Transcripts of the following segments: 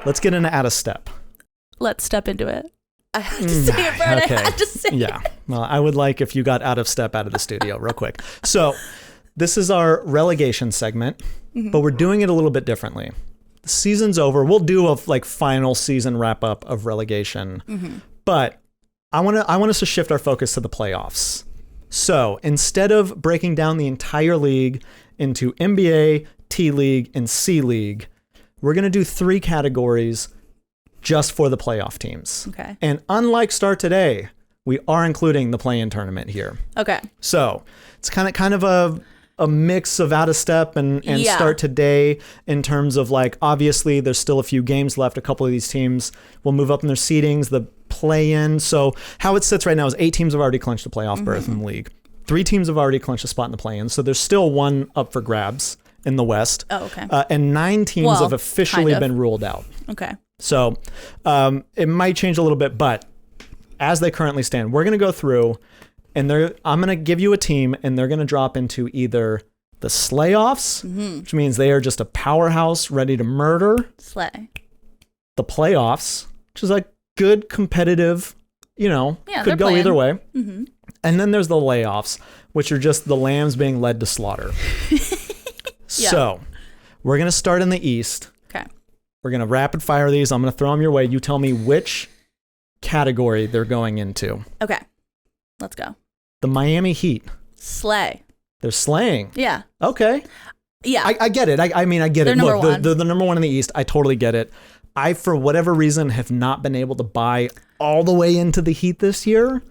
let's get into Out of Step. Let's step into it. I have to say it, Bert. Okay. I have to say Yeah. it. Well, I would like if you got Out of Step out of the studio real quick. So this is our relegation segment, but we're doing it a little bit differently. The season's over. We'll do a final season wrap up of relegation, but I want us to shift our focus to the playoffs. So instead of breaking down the entire league into NBA, T League, and C League, we're going to do 3 categories just for the playoff teams. Okay. And unlike Start Today, we are including the play-in tournament here. Okay. So it's kind of a mix of Out of Step and Start Today in terms of obviously there's still a few games left. A couple of these teams will move up in their seedings, the play-in. So how it sits right now is 8 teams have already clinched a playoff berth in the league. 3 teams have already clinched a spot in the play-in. So there's still 1 up for grabs in the West. Oh, okay. And 9 teams have officially been ruled out. Okay. So it might change a little bit, but as they currently stand, we're going to go through and I'm going to give you a team and they're going to drop into either the Slayoffs, which means they are just a powerhouse ready to murder. Slay. The playoffs, which is good competitive, could go either way. Mm-hmm. And then there's the layoffs, which are just the lambs being led to slaughter. So we're going to start in the East. Okay. We're going to rapid fire these. I'm going to throw them your way. You tell me which category they're going into. Okay. Let's go. The Miami Heat. Slay. They're slaying. Yeah. Okay. Yeah. I get it. I mean, I get They're it. number Look, one. they're the number 1 in the East. I totally get it. I, for whatever reason, have not been able to buy all the way into the Heat this year,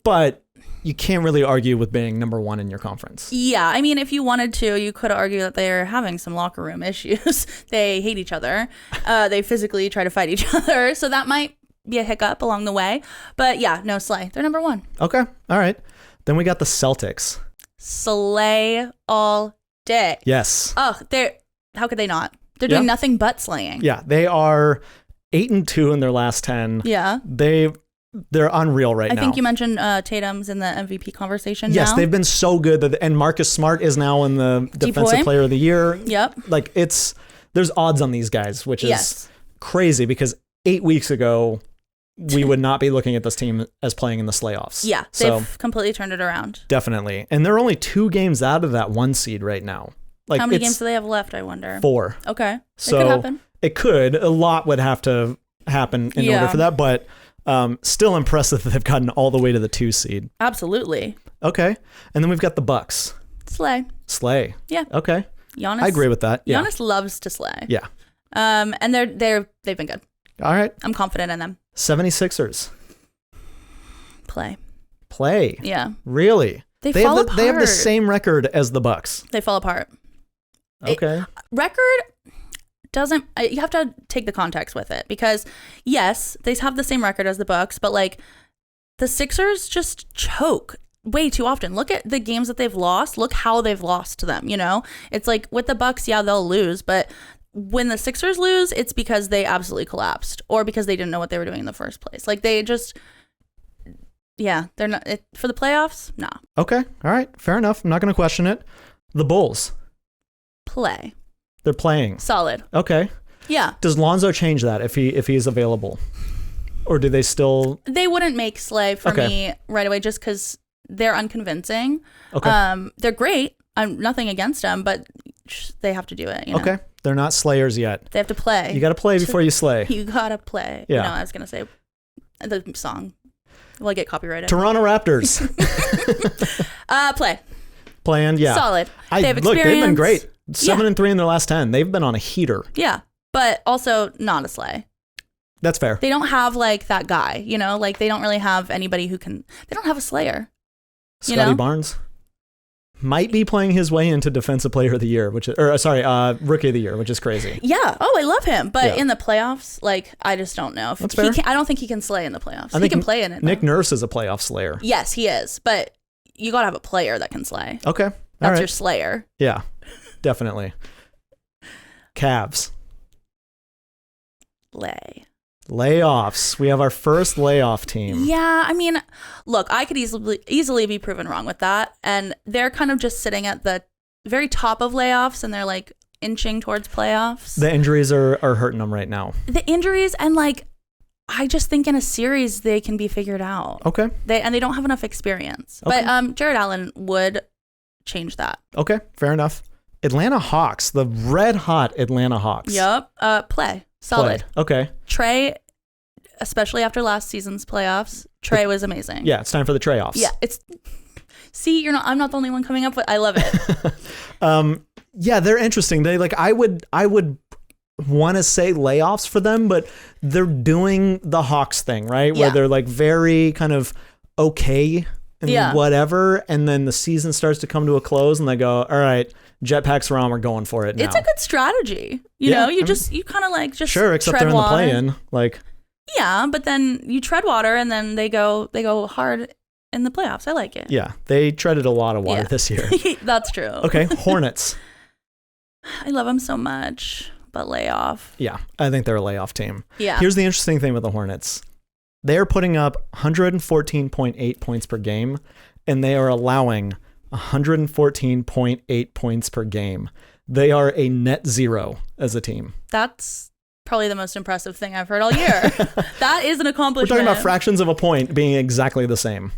but you can't really argue with being number 1 in your conference. Yeah, I mean, if you wanted to, you could argue that they're having some locker room issues. They hate each other. They physically try to fight each other. So that might be a hiccup along the way. But yeah, no, slay. They're number 1. Okay. All right. Then we got the Celtics. Slay all day. Yes. Oh, how could they not? They're doing nothing but slaying. Yeah, they are 8-2 in their last 10. Yeah. They're unreal right now. I think you mentioned Tatum's in the MVP conversation Yes, now. they've been so good. And Marcus Smart is now in the Defensive Player of the Year. Yep. There's odds on these guys, which is crazy because 8 weeks ago, we would not be looking at this team as playing in the Slayoffs. Yeah, they've completely turned it around. Definitely. And they're only 2 games out of that 1 seed right now. How many games do they have left, I wonder? 4. Okay. So it could happen. It could. A lot would have to happen in order for that, but still impressive that they've gotten all the way to the 2 seed. Absolutely. Okay. And then we've got the Bucks. Slay. Yeah. Okay. Giannis. I agree with that. Yeah. Giannis loves to slay. Yeah. And they've been good. All right. I'm confident in them. 76ers. Play. Yeah. Really? They fall apart. They have the same record as the Bucks. They fall apart. Okay. Record doesn't, you have to take the context with it because yes, they have the same record as the Bucks, but the Sixers just choke way too often. Look at the games that they've lost. Look how they've lost to them, It's with the Bucks, yeah, they'll lose, but when the Sixers lose, it's because they absolutely collapsed or because they didn't know what they were doing in the first place. They just, yeah, they're not, for the playoffs, nah. Okay. All right. Fair enough. I'm not going to question it. The Bulls. Play. They're playing. Solid. Okay. Yeah. Does Lonzo change that if he's available? Or do they still... They wouldn't make Slay for me right away just because they're unconvincing. Okay. They're great. I'm nothing against them, but they have to do it. Okay. They're not slayers yet. They have to play. You got to play before you slay. You got to play. Yeah. I was going to say the song. Will I get copyrighted? Toronto Raptors. Play. Playing, yeah. Solid. They have experience. Look, they've been great. 7-3 in their last 10. They've been on a heater. Yeah, but also not a slay. That's fair. They don't have that guy, they don't really have anybody who can, they don't have a slayer. Scotty Barnes might be playing his way into Defensive Player of the Year, Rookie of the Year, which is crazy. Yeah. Oh, I love him. But in the playoffs, I just don't know. That's fair. I don't think he can slay in the playoffs. He can play in it, though. Nick Nurse is a playoff slayer. Yes, he is. But you got to have a player that can slay. Okay. That's your slayer. Yeah, definitely. Cavs. Layoffs. We have our first layoff team. Yeah, I mean, look, I could easily be proven wrong with that. And they're kind of just sitting at the very top of layoffs, and they're inching towards playoffs. The injuries are hurting them right now. The injuries and like, I just think in a series they can be figured out. Okay. They don't have enough experience. Okay. But Jared Allen would change that. Okay, fair enough. Atlanta Hawks, the red hot Atlanta Hawks. Yep. Play. Solid. Okay. Trey, especially after last season's playoffs, Trey was amazing. Yeah, it's time for the Trey-offs. Yeah, see, I'm not the only one coming up with I love it. Yeah, they're interesting. They like I would want to say layoffs for them, but they're doing the Hawks thing, right? Where they're like very kind of okay and whatever, and then the season starts to come to a close and they go, all right, jetpacks are on, we're going for it now. It's a good strategy. You know, you kind of like just sure, except they're in the play-in. Like yeah, but then you tread water and then they go hard in the playoffs. I like it. Yeah, they treaded a lot of water this year. That's true. Okay, Hornets. I love them so much, but layoff. Yeah, I think they're a layoff team. Yeah. Here's the interesting thing with the Hornets. They are putting up 114.8 points per game, and they are allowing 114.8 points per game. They are a net zero as a team. That's probably the most impressive thing I've heard all year. That is an accomplishment. We're talking about fractions of a point being exactly the same.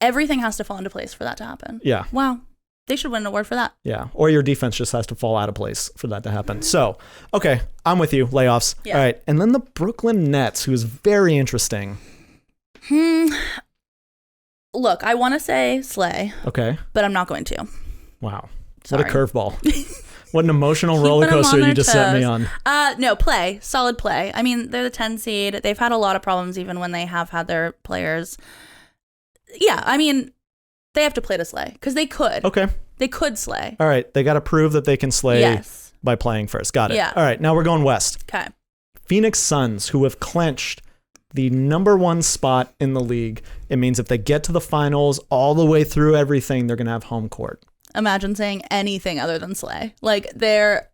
Everything has to fall into place for that to happen. Yeah. Wow. They should win an award for that. Yeah. Or your defense just has to fall out of place for that to happen. So, okay, I'm with you. Layoffs. Yeah. All right. And then the Brooklyn Nets, who's very interesting. Look, I want to say Slay. Okay. But I'm not going to. Wow. Sorry. What a curveball. What an emotional roller coaster you just set me on. No, play. Solid play. I mean, they're the 10 seed. They've had a lot of problems even when they have had their players. Yeah, I mean, they have to play to slay because they could. Okay. They could slay. All right. They got to prove that they can slay by playing first. Got it. Yeah. All right. Now we're going west. Okay. Phoenix Suns, who have clinched the #1 spot in the league. It means if they get to the finals all the way through everything, they're going to have home court. Imagine saying anything other than slay. Like, they're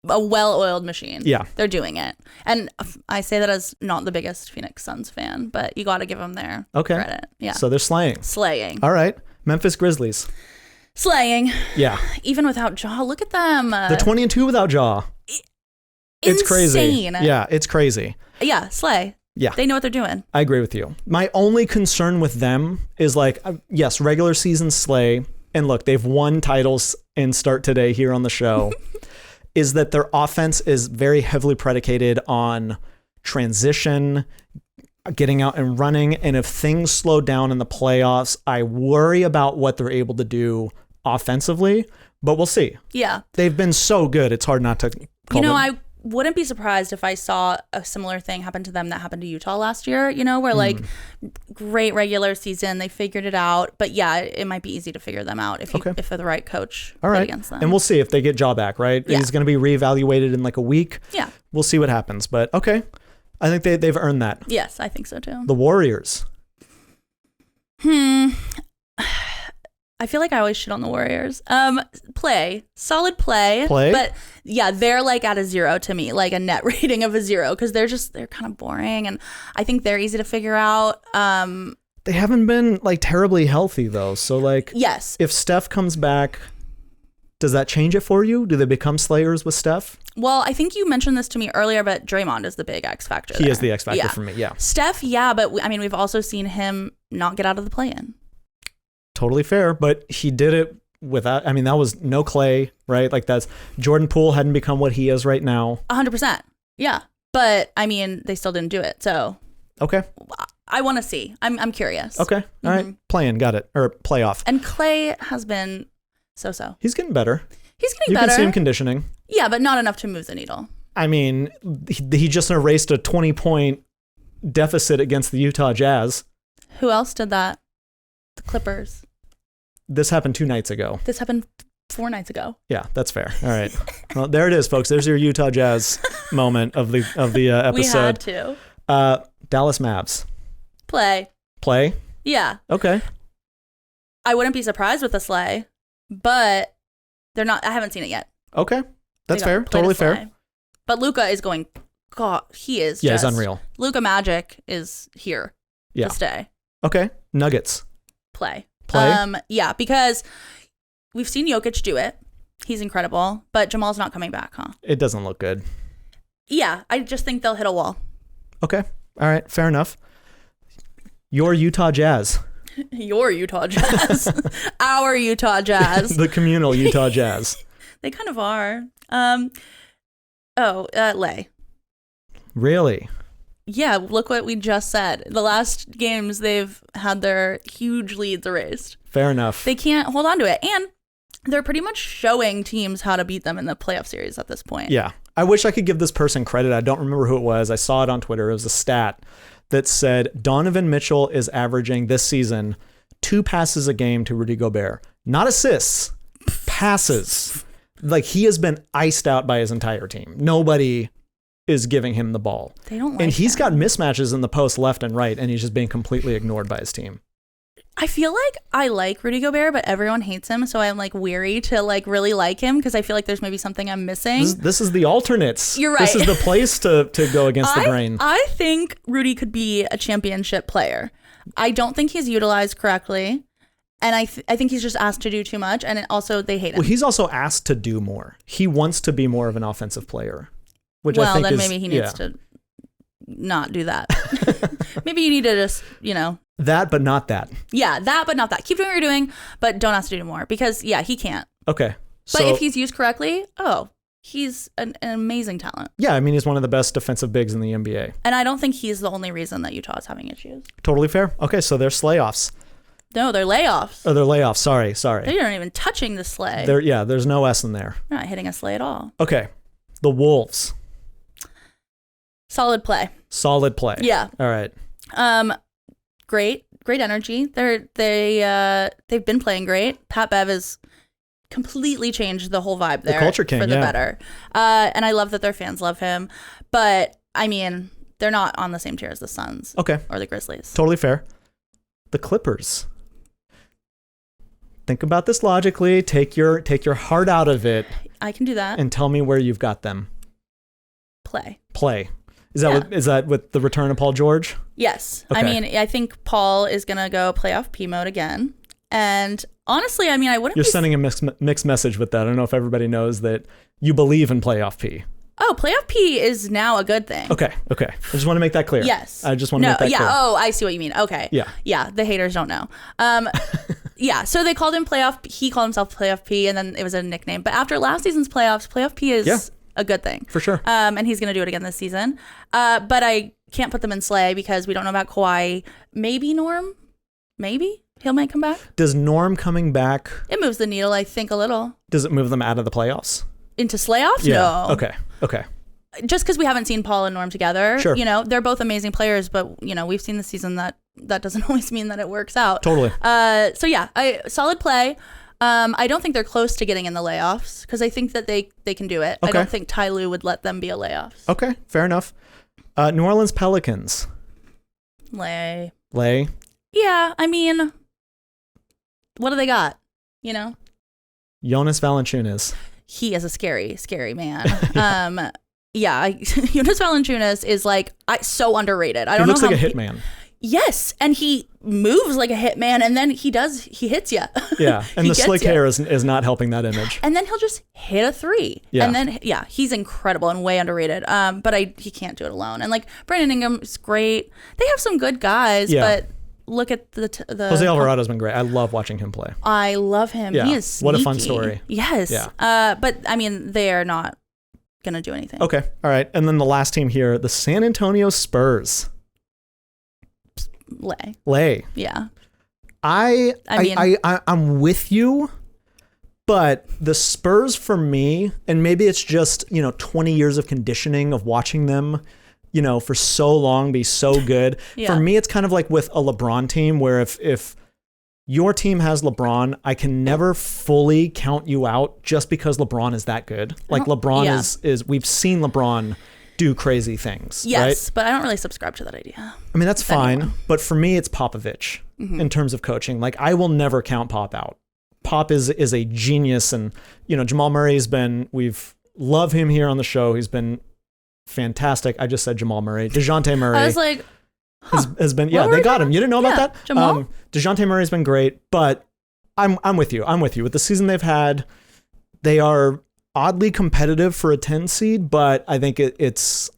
a well-oiled machine. Yeah. They're doing it. And I say that as not the biggest Phoenix Suns fan, but you got to give them their credit. Yeah. So they're slaying. Slaying. All right. Memphis Grizzlies. Slaying. Yeah. Even without Ja. Look at them. They're 20-2 without Ja. It's crazy. Yeah, it's crazy. Yeah, slay. Yeah. They know what they're doing. I agree with you. My only concern with them is like, yes, regular season slay. And look, they've won titles in Start Today here on the show. Is that their offense is very heavily predicated on transition, getting out and running. And if things slow down in the playoffs, I worry about what they're able to do offensively, but we'll see. Yeah. They've been so good. It's hard not to call them. I wouldn't be surprised if I saw a similar thing happen to them that happened to Utah last year, where like great regular season, they figured it out. But yeah, it might be easy to figure them out if they're the right coach against them. And we'll see if they get Ja back, right? Yeah. He's going to be reevaluated in like a week. Yeah. We'll see what happens. But okay. I think they've earned that. Yes, I think so too. The Warriors. I feel like I always shit on the Warriors. Solid play. But yeah, they're like at a 0 to me, like a net rating of a 0, because they're kind of boring, and I think they're easy to figure out. They haven't been like terribly healthy though, so like yes, if Steph comes back, does that change it for you? Do they become slayers with Steph? Well, I think you mentioned this to me earlier, but Draymond is the big X factor. He is the X factor for me. Yeah, Steph, yeah, but I mean, we've also seen him not get out of the play-in. Totally fair, but he did it without, I mean, that was no Clay, right? Like that's, Jordan Poole hadn't become what he is right now. 100%. Yeah. But I mean, they still didn't do it. So. Okay. I want to see. I'm curious. Okay. All right. Playing. Got it. Or playoff. And Clay has been so-so. He's getting better. He's getting better. You can see him conditioning. Yeah, but not enough to move the needle. I mean, he just erased a 20-point deficit against the Utah Jazz. Who else did that? The Clippers. This happened 2 nights ago. This happened 4 nights ago. Yeah, that's fair. All right. Well, there it is, folks. There's your Utah Jazz moment of the episode. We had to. Dallas Mavs. Play. Yeah. Okay. I wouldn't be surprised with a slay, but they're not. I haven't seen it yet. Okay. That's fair. Totally fair. But Luka is going. God, he is. Yeah, he's unreal. Luka Magic is here to stay. Okay. Nuggets. Play. Play? Yeah, because we've seen Jokic do it. He's incredible, but Jamal's not coming back, huh? It doesn't look good. Yeah, I just think they'll hit a wall. Okay. All right. Fair enough. Your Utah Jazz. Your Utah Jazz. Our Utah Jazz. The communal Utah Jazz. They kind of are. Lay. Really? Yeah, look what we just said. The last games, they've had their huge leads erased. Fair enough. They can't hold on to it. And they're pretty much showing teams how to beat them in the playoff series at this point. Yeah. I wish I could give this person credit. I don't remember who it was. I saw it on Twitter. It was a stat that said Donovan Mitchell is averaging this season 2 passes a game to Rudy Gobert. Not assists, passes. Like, he has been iced out by his entire team. Nobody is giving him the ball. They don't like And he's him. got mismatches in the post left and right, and he's just being completely ignored by his team. I feel like I like Rudy Gobert, but everyone hates him, so I'm like weary to like really like him because I feel like there's maybe something I'm missing. This is the alternates. You're right. This is the place to go against the grain. I think Rudy could be a championship player. I don't think he's utilized correctly, and I think he's just asked to do too much, and also they hate him. Well, he's also asked to do more. He wants to be more of an offensive player, which I think then is, maybe he needs to not do that. Maybe you need to just, that, but not that. Yeah, that, but not that. Keep doing what you're doing, but don't ask to do more because, yeah, he can't. Okay. But if he's used correctly, he's an amazing talent. Yeah, I mean, he's one of the best defensive bigs in the NBA. And I don't think he's the only reason that Utah is having issues. Totally fair. Okay, so they're slayoffs. No, they're layoffs. Oh, they're layoffs. Sorry. They aren't even touching the sleigh. There's no S in there. They're not hitting a sleigh at all. Okay. The Wolves. Solid play. Solid play. Yeah. All right. Great energy. They've been playing great. Pat Bev has completely changed the whole vibe there. The culture king, for the better. And I love that their fans love him. But I mean, they're not on the same tier as the Suns. Okay. Or the Grizzlies. Totally fair. The Clippers. Think about this logically. Take your heart out of it. I can do that. And tell me where you've got them. Play. Is that with the return of Paul George? Yes. Okay. I mean, I think Paul is going to go playoff P mode again. And honestly, I mean, I wouldn't You're sending a mixed message with that. I don't know if everybody knows that you believe in playoff P. Oh, playoff P is now a good thing. Okay. I just want to make that clear. Yes. I just want to make that clear. Oh, I see what you mean. Okay. Yeah. Yeah, the haters don't know. Yeah, so they called him he called himself playoff P, and then it was a nickname. But after last season's playoffs, playoff P is a good thing. For sure. And he's going to do it again this season. But I can't put them in Slay because we don't know about Kawhi. Maybe Norm? Maybe he might come back. Does Norm coming back? It moves the needle, I think, a little. Does it move them out of the playoffs? Into Slayoffs? Yeah. No. Okay. Just because we haven't seen Paul and Norm together. Sure. They're both amazing players, but, we've seen this season that doesn't always mean that it works out. Totally. So yeah, solid play. I don't think they're close to getting in the layoffs because I think that they can do it. Okay. I don't think Ty Lue would let them be a layoffs. Okay, fair enough. New Orleans Pelicans. Lay. Yeah, I mean, what do they got? Jonas Valanciunas. He is a scary, scary man. Jonas Valanciunas is so underrated. I don't know. He looks like a hitman. Yes, and he moves like a hitman, and then he hits you. Yeah, and the slick hair is not helping that image. And then he'll just hit a three. Yeah. And then, he's incredible and way underrated. But he can't do it alone. And Brandon Ingram is great. They have some good guys, but look at the Jose Alvarado's been great. I love watching him play. I love him. Yeah. He is sneaky. What a fun story. Yes. Yeah. But I mean, they are not going to do anything. Okay. All right. And then the last team here, the San Antonio Spurs. Lay. Yeah. I'm with you, but the Spurs for me, and maybe it's just, 20 years of conditioning of watching them, for so long be so good. Yeah. For me, it's kind of like with a LeBron team where if your team has LeBron, I can never fully count you out just because LeBron is that good. LeBron is we've seen LeBron do crazy things. Yes, right? but I don't really subscribe to that idea. I mean, that's fine. But for me, it's Popovich in terms of coaching. I will never count Pop out. Pop is a genius. And, Jamal Murray's we've love him here on the show. He's been fantastic. I just said Jamal Murray. DeJounte Murray. I was like, has been, they got him. You didn't know about that? Jamal? DeJounte Murray's been great, but I'm with you. With the season they've had, They are oddly competitive for a 10 seed, but I think it's...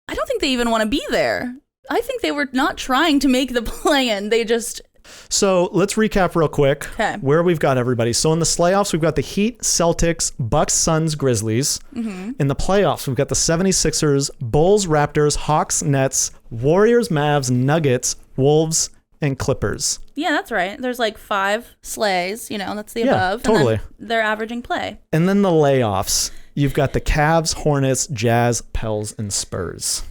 I don't think they even want to be there. I think they were not trying to make the play-in. They just... So let's recap real quick where we've got everybody. So in the Slayoffs, we've got the Heat, Celtics, Bucks, Suns, Grizzlies. In the playoffs, we've got the 76ers, Bulls, Raptors, Hawks, Nets, Warriors, Mavs, Nuggets, Wolves, and Clippers. Yeah, that's right. There's like 5 slays, that's the above. Totally. And then they're averaging play. And then the layoffs, you've got the Cavs, Hornets, Jazz, Pels, and Spurs.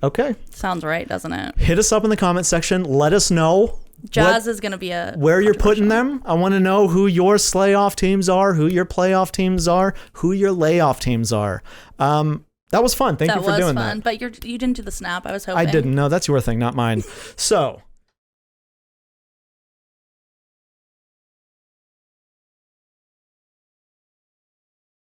Okay. Sounds right, doesn't it? Hit us up in the comment section. Let us know. Jazz is going to be where you're putting them. I want to know who your slayoff teams are, who your playoff teams are, who your layoff teams are. That was fun. Thank you for doing that. But you didn't do the snap. I was hoping. I didn't. No, that's your thing, not mine. So